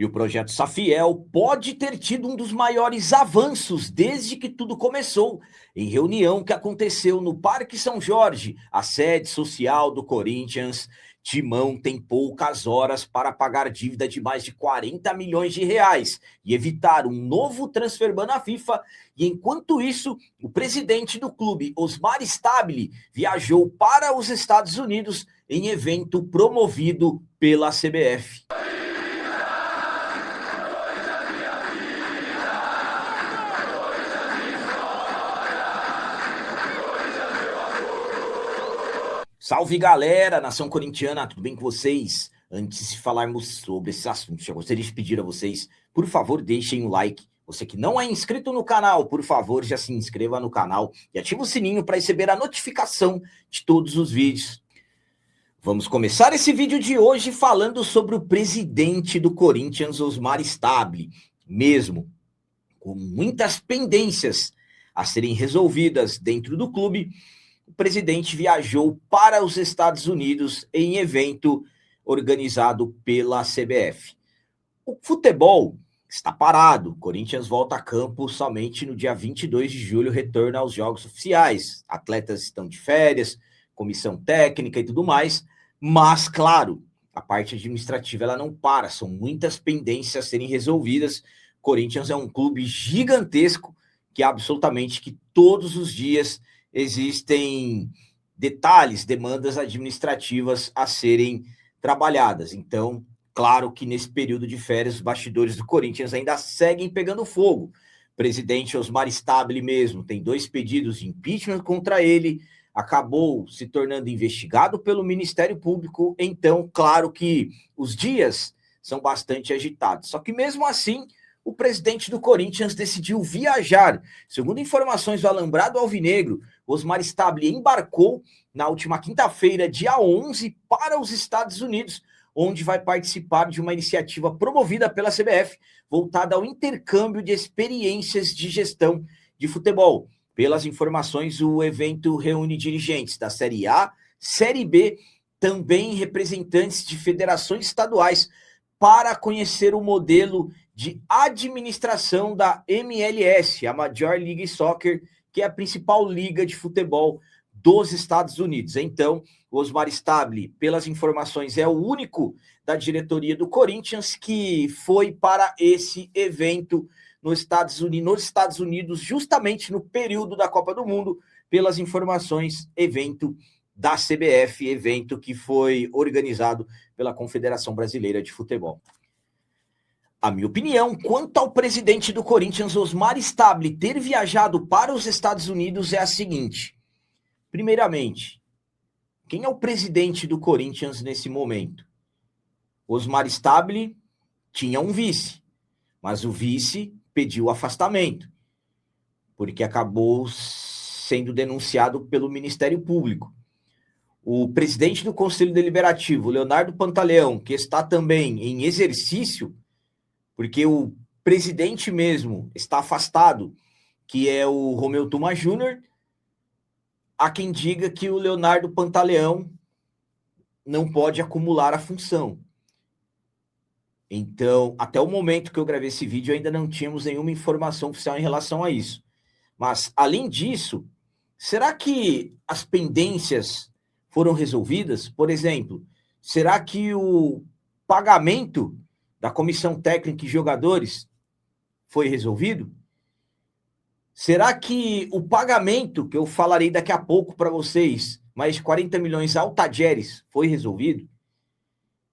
E o projeto Safiel pode ter tido um dos maiores avanços desde que tudo começou, em reunião que aconteceu no Parque São Jorge, a sede social do Corinthians. Timão tem poucas horas para pagar dívida de mais de 40 milhões de reais e evitar um novo transfer ban na FIFA. E enquanto isso, o presidente do clube, Osmar Stabile, viajou para os Estados Unidos em evento promovido pela CBF. Salve, galera, nação corintiana, tudo bem com vocês? Antes de falarmos sobre esses assuntos, eu gostaria de pedir a vocês, por favor, deixem o like. Você que não é inscrito no canal, por favor, já se inscreva no canal e ative o sininho para receber a notificação de todos os vídeos. Vamos começar esse vídeo de hoje falando sobre o presidente do Corinthians, Osmar Stabile. Mesmo com muitas pendências a serem resolvidas dentro do clube, o presidente viajou para os Estados Unidos em evento organizado pela CBF. O futebol está parado. O Corinthians volta a campo somente no dia 22 de julho, retorna aos jogos oficiais. Atletas estão de férias, comissão técnica e tudo mais. Mas, claro, a parte administrativa ela não para. São muitas pendências a serem resolvidas. O Corinthians é um clube gigantesco que absolutamente que todos os dias existem detalhes, demandas administrativas a serem trabalhadas. Então, claro que nesse período de férias, os bastidores do Corinthians ainda seguem pegando fogo. O presidente Osmar Stabile mesmo tem 2 pedidos de impeachment contra ele, acabou se tornando investigado pelo Ministério Público. Então, claro que os dias são bastante agitados. Só que mesmo assim, o presidente do Corinthians decidiu viajar. Segundo informações do Alambrado Alvinegro, Osmar Stabile embarcou na última quinta-feira, dia 11, para os Estados Unidos, onde vai participar de uma iniciativa promovida pela CBF, voltada ao intercâmbio de experiências de gestão de futebol. Pelas informações, o evento reúne dirigentes da Série A, Série B, também representantes de federações estaduais, para conhecer o modelo de administração da MLS, a Major League Soccer, que é a principal liga de futebol dos Estados Unidos. Então, o Osmar Stabile, pelas informações, é o único da diretoria do Corinthians que foi para esse evento nos Estados Unidos, justamente no período da Copa do Mundo. Pelas informações, evento da CBF, evento que foi organizado pela Confederação Brasileira de Futebol. A minha opinião quanto ao presidente do Corinthians, Osmar Stabile, ter viajado para os Estados Unidos é a seguinte. Primeiramente, quem é o presidente do Corinthians nesse momento? Osmar Stabile tinha um vice, mas o vice pediu afastamento, porque acabou sendo denunciado pelo Ministério Público. O presidente do Conselho Deliberativo, Leonardo Pantaleão, que está também em exercício, porque o presidente mesmo está afastado, que é o Romeu Tuma Júnior. Há quem diga que o Leonardo Pantaleão não pode acumular a função. Então, até o momento que eu gravei esse vídeo, ainda não tínhamos nenhuma informação oficial em relação a isso. Mas, além disso, será que as pendências foram resolvidas? Por exemplo, será que o pagamento da comissão técnica e jogadores foi resolvido? Será que o pagamento, que eu falarei daqui a pouco para vocês, mais de 40 milhões ao Tajeres, foi resolvido?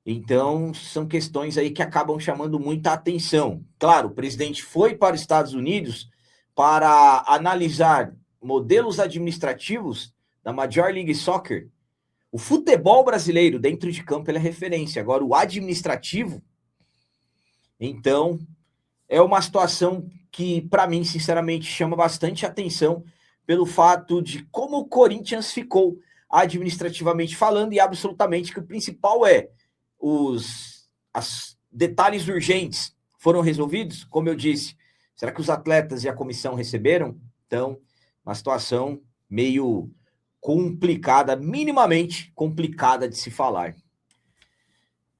Então, são questões aí que acabam chamando muita atenção. Claro, o presidente foi para os Estados Unidos para analisar modelos administrativos da Major League Soccer. O futebol brasileiro dentro de campo ele é referência. Agora, o administrativo, então, é uma situação que, para mim, sinceramente, chama bastante atenção pelo fato de como o Corinthians ficou administrativamente falando e absolutamente que o principal é os detalhes urgentes foram resolvidos. Como eu disse, será que os atletas e a comissão receberam? Então, uma situação meio complicada, minimamente complicada de se falar.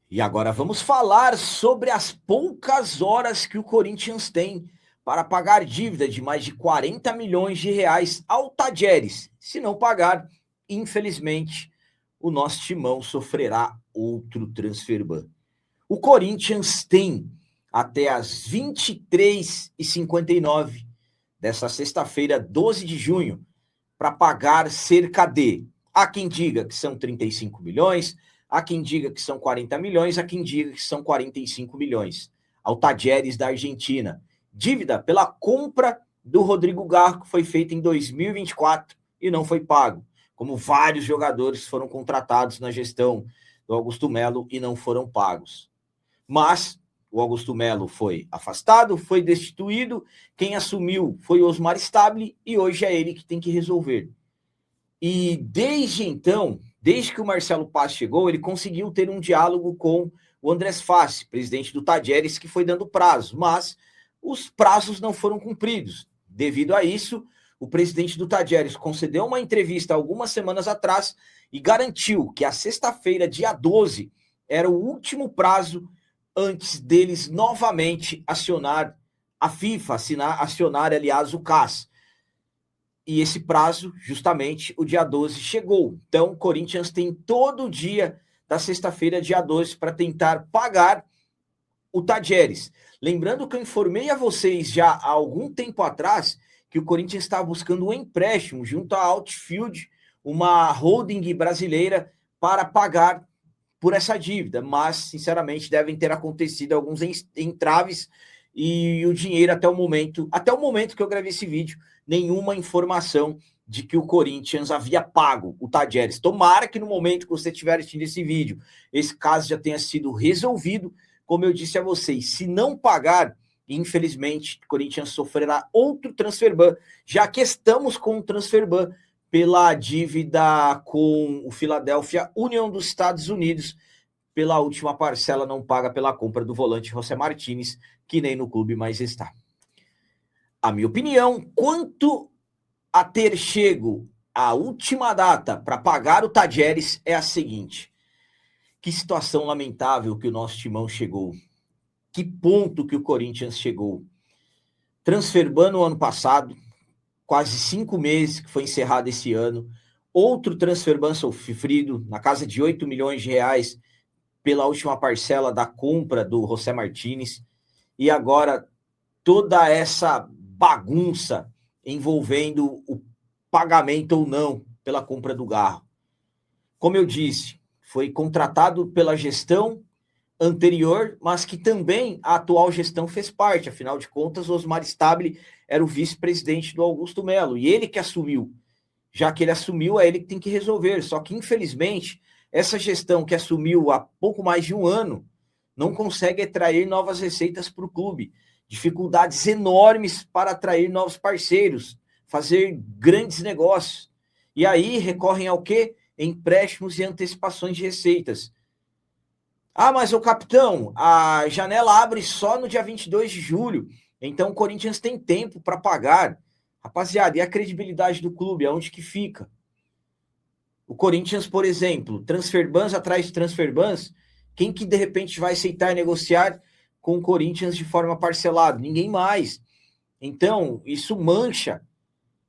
E agora vamos falar sobre as poucas horas que o Corinthians tem para pagar dívida de mais de 40 milhões de reais ao Tadieres. Se não pagar, infelizmente, o nosso timão sofrerá outro transfer ban. O Corinthians tem até as 23h59 dessa sexta-feira, 12 de junho, para pagar cerca de... Há quem diga que são 35 milhões, há quem diga que são 40 milhões, há quem diga que são 45 milhões. Ao Tadieres da Argentina. Dívida pela compra do Rodrigo Garro, que foi feita em 2024 e não foi pago. Como vários jogadores foram contratados na gestão do Augusto Melo e não foram pagos. Mas o Augusto Melo foi afastado, foi destituído, quem assumiu foi o Osmar Stabile e hoje é ele que tem que resolver. E desde então, desde que o Marcelo Paz chegou, ele conseguiu ter um diálogo com o Andrés Fassi, presidente do Tadieres, que foi dando prazo, mas os prazos não foram cumpridos. Devido a isso, o presidente do Tadieres concedeu uma entrevista algumas semanas atrás e garantiu que a sexta-feira, dia 12, era o último prazo antes deles novamente acionar a FIFA, acionar, aliás, o CAS. E esse prazo, justamente, o dia 12 chegou. Então, o Corinthians tem todo o dia da sexta-feira, dia 12, para tentar pagar o Tadieres. Lembrando que eu informei a vocês já há algum tempo atrás que o Corinthians estava buscando um empréstimo junto à Outfield, uma holding brasileira, para pagar por essa dívida. Mas, sinceramente, devem ter acontecido alguns entraves e o dinheiro até o momento que eu gravei esse vídeo, nenhuma informação de que o Corinthians havia pago o Tadieres. Tomara que no momento que você estiver assistindo esse vídeo, esse caso já tenha sido resolvido. Como eu disse a vocês, se não pagar, infelizmente, o Corinthians sofrerá outro transfer ban, já que estamos com um transfer ban pela dívida com o Philadelphia Union dos Estados Unidos, pela última parcela não paga pela compra do volante José Martínez, que nem no clube mais está. A minha opinião, quanto a ter chego a última data para pagar o Tadieres, é a seguinte: que situação lamentável que o nosso timão chegou. Que ponto que o Corinthians chegou. Transfer ban no ano passado, quase 5 meses que foi encerrado esse ano. Outro transfer ban sofrido, na casa de 8 milhões de reais, pela última parcela da compra do José Martínez. E agora toda essa bagunça envolvendo o pagamento ou não pela compra do Garro. Como eu disse, foi contratado pela gestão anterior, mas que também a atual gestão fez parte. Afinal de contas, o Osmar Stabile era o vice-presidente do Augusto Melo, e ele que assumiu. Já que ele assumiu, é ele que tem que resolver. Só que, infelizmente, essa gestão que assumiu há pouco mais de um ano não consegue atrair novas receitas para o clube. Dificuldades enormes para atrair novos parceiros, fazer grandes negócios. E aí recorrem ao quê? Empréstimos e antecipações de receitas. Ah, mas o capitão, a janela abre só no dia 22 de julho, então o Corinthians tem tempo para pagar. Rapaziada, e a credibilidade do clube, aonde que fica? O Corinthians, por exemplo, transfer bans atrás de transfer bans, quem que de repente vai aceitar negociar com o Corinthians de forma parcelada? Ninguém mais. Então, isso mancha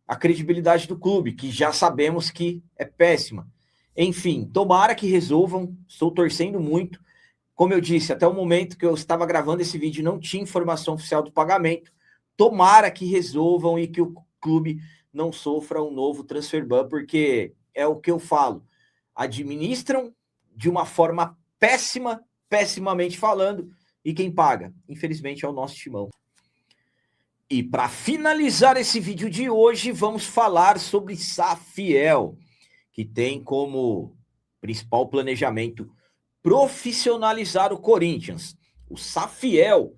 a credibilidade do clube, que já sabemos que é péssima. Enfim, tomara que resolvam, estou torcendo muito. Como eu disse, até o momento que eu estava gravando esse vídeo, não tinha informação oficial do pagamento. Tomara que resolvam e que o clube não sofra um novo transfer ban, porque é o que eu falo. Administram de uma forma péssima, pessimamente falando, e quem paga, infelizmente, é o nosso timão. E para finalizar esse vídeo de hoje, vamos falar sobre Safiel, que tem como principal planejamento profissionalizar o Corinthians. O Safiel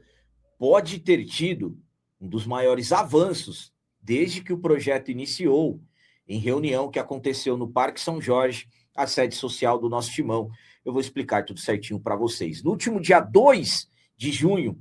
pode ter tido um dos maiores avanços desde que o projeto iniciou, em reunião que aconteceu no Parque São Jorge, a sede social do nosso timão. Eu vou explicar tudo certinho para vocês. No último dia 2 de junho,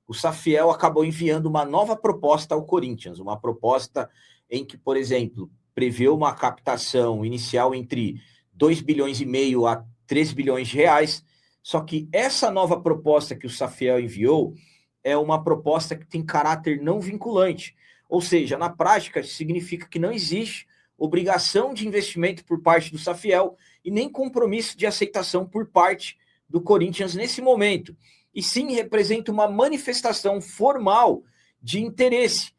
o Safiel acabou enviando uma nova proposta ao Corinthians, uma proposta em que, por exemplo, prevê uma captação inicial entre 2,5 bilhões a 3 bilhões de reais, Só que essa nova proposta que o Safiel enviou é uma proposta que tem caráter não vinculante. Ou seja, na prática, significa que não existe obrigação de investimento por parte do Safiel e nem compromisso de aceitação por parte do Corinthians nesse momento. E sim representa uma manifestação formal de interesse.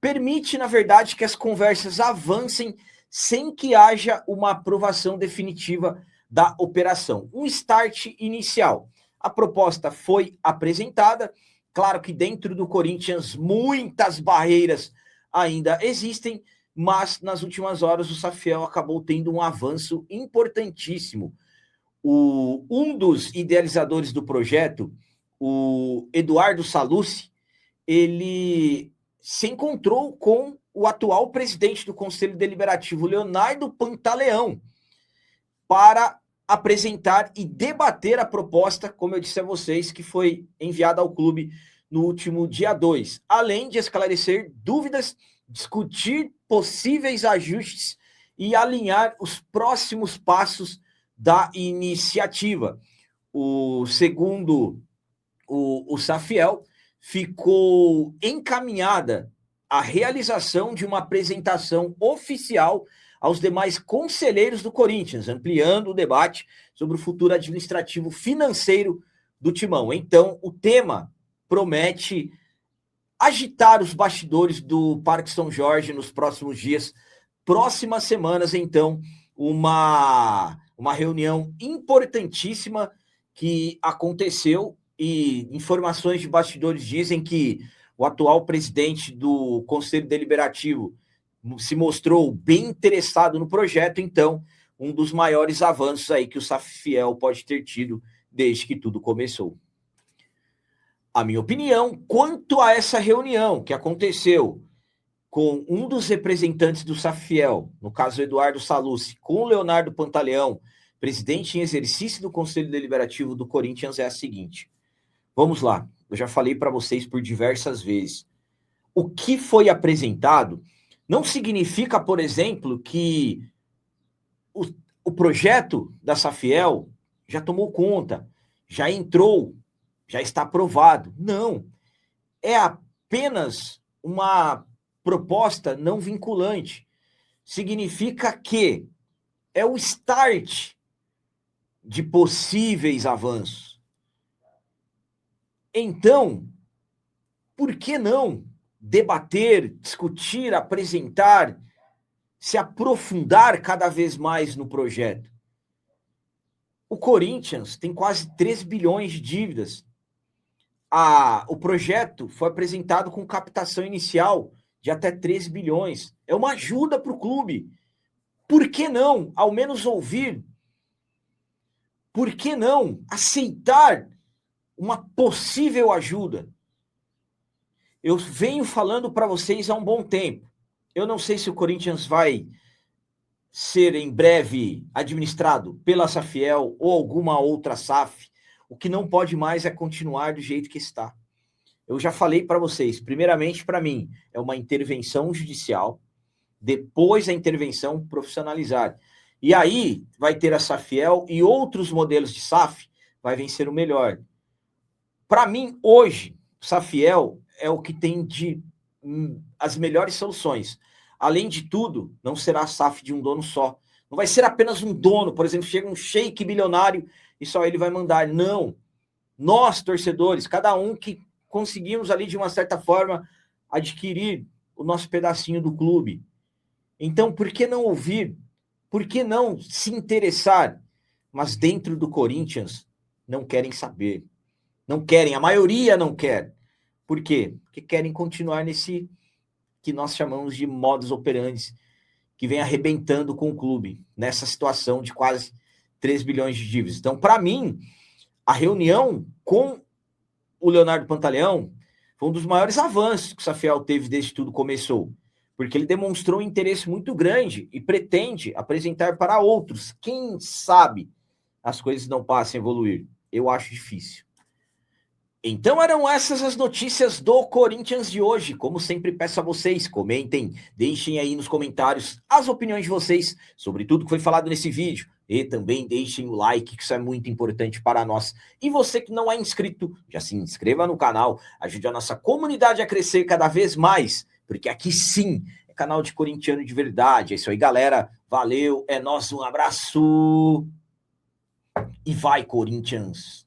Permite, na verdade, que as conversas avancem sem que haja uma aprovação definitiva da operação. Um start inicial. A proposta foi apresentada. Claro que dentro do Corinthians muitas barreiras ainda existem, mas nas últimas horas o Safiel acabou tendo um avanço importantíssimo. Um dos idealizadores do projeto, o Eduardo Sallucci, ele se encontrou com o atual presidente do Conselho Deliberativo, Leonardo Pantaleão, para apresentar e debater a proposta, como eu disse a vocês, que foi enviada ao clube no último dia 2, além de esclarecer dúvidas, discutir possíveis ajustes e alinhar os próximos passos da iniciativa. Segundo o Safiel, ficou encaminhada a realização de uma apresentação oficial aos demais conselheiros do Corinthians, ampliando o debate sobre o futuro administrativo financeiro do Timão. Então, o tema promete agitar os bastidores do Parque São Jorge nos próximos dias, próximas semanas, então, uma reunião importantíssima que aconteceu e informações de bastidores dizem que o atual presidente do Conselho Deliberativo se mostrou bem interessado no projeto, então, um dos maiores avanços aí que o Safiel pode ter tido desde que tudo começou. A minha opinião quanto a essa reunião que aconteceu com um dos representantes do Safiel, no caso Eduardo Sallucci, com o Leonardo Pantaleão, presidente em exercício do Conselho Deliberativo do Corinthians, é a seguinte. Vamos lá, eu já falei para vocês por diversas vezes. O que foi apresentado não significa, por exemplo, que o projeto da Safiel já tomou conta, já entrou, já está aprovado. Não. É apenas uma proposta não vinculante. Significa que é o start de possíveis avanços. Então, por que não debater, discutir, apresentar, se aprofundar cada vez mais no projeto? O Corinthians tem quase 3 bilhões de dívidas. O projeto foi apresentado com captação inicial de até 3 bilhões. É uma ajuda para o clube. Por que não, ao menos ouvir? Por que não aceitar uma possível ajuda? Eu venho falando para vocês há um bom tempo. Eu não sei se o Corinthians vai ser em breve administrado pela Safiel ou alguma outra SAF. O que não pode mais é continuar do jeito que está. Eu já falei para vocês, primeiramente, para mim, é uma intervenção judicial, depois a intervenção profissionalizar. E aí vai ter a Safiel e outros modelos de SAF vai vencer o melhor. Para mim, hoje, Safiel é o que tem as melhores soluções. Além de tudo, não será a SAF de um dono só. Não vai ser apenas um dono, por exemplo, chega um sheik bilionário e só ele vai mandar. Não. Nós, torcedores, cada um que conseguimos ali, de uma certa forma, adquirir o nosso pedacinho do clube. Então, por que não ouvir? Por que não se interessar? Mas dentro do Corinthians, não querem saber. Não querem, a maioria não quer. Por quê? Porque querem continuar nesse que nós chamamos de modus operandi, que vem arrebentando com o clube, nessa situação de quase 3 bilhões de dívidas. Então, para mim, a reunião com o Leonardo Pantaleão foi um dos maiores avanços que o Safiel teve desde que tudo começou, porque ele demonstrou um interesse muito grande e pretende apresentar para outros. Quem sabe as coisas não passem a evoluir? Eu acho difícil. Então eram essas as notícias do Corinthians de hoje. Como sempre peço a vocês, comentem, deixem aí nos comentários as opiniões de vocês sobre tudo que foi falado nesse vídeo. E também deixem o like, que isso é muito importante para nós. E você que não é inscrito, já se inscreva no canal, ajude a nossa comunidade a crescer cada vez mais, porque aqui sim é canal de corintiano de verdade. É isso aí, galera. Valeu, é nóis, um abraço e vai, Corinthians!